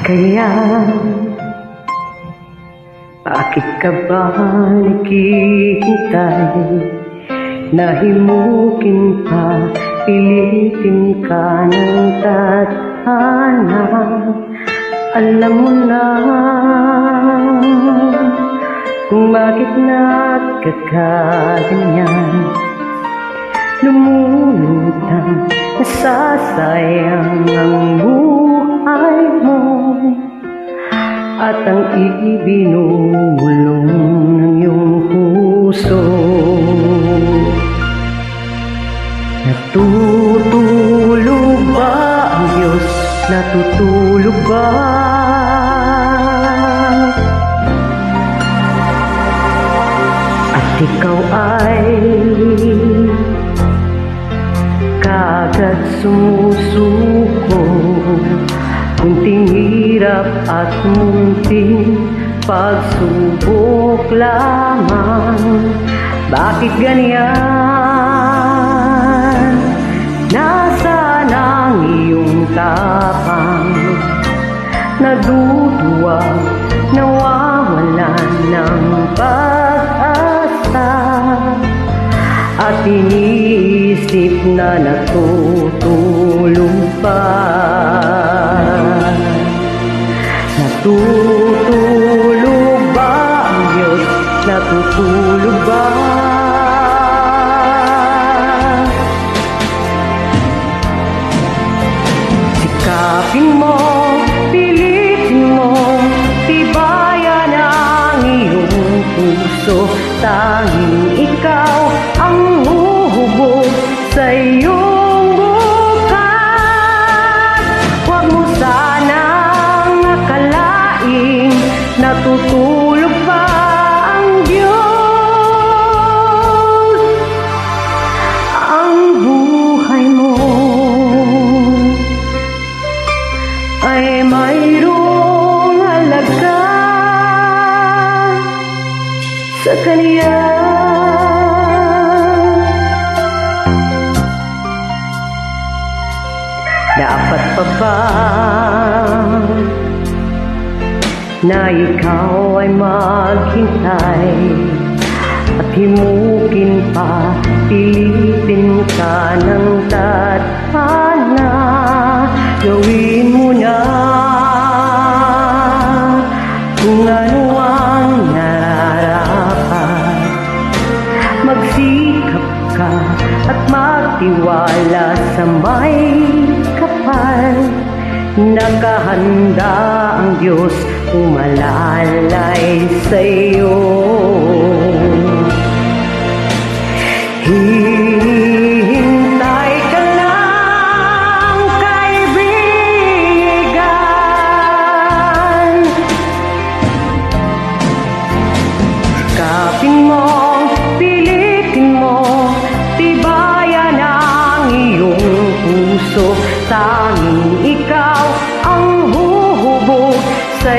Kaya, bakit ka ba naghihintay? Nahimukin pa, pilitin ka ng tadhana. Alam mo na kung bakit nagkakaganyan. Lumulutang nasasayang ang buhay mo at ang ibinulong ng iyong puso. Natutulog ba ang Diyos? Natutulog ba? At ikaw ay kagad sumusuko, kunting hirap at munting pagsubok lamang. Bakit ganyan? Nasaan ang iyong tapang? Naduduwa, nawawalan ng pag-asa, at iniisip na natutulog pa. Natutulog ba ang Diyos? Natutulog ba? Sikapin mo, pilitin mo, tibayan ang iyong puso. Tanging ikaw ang huhubog sa iyong bukas. Huwag mo sanang akalaing natutulog pa ang Diyos. Ang buhay mo ay mayroong halaga sa Kanya. Dapat pa ba na ikaw ay maghintay at himukin pa, pilitin ka ng tadhana? Gawin mo na kung ano ang nararapat. Magsikap ka at magtiwala sa may kapal. Nakahanda ang Diyos umalalay sa iyo. Hihintay ka lang, kaibigan. Sikapin mo, pilitin mo, tibayan ang iyong puso. Tanging ikaw ang huhubog sa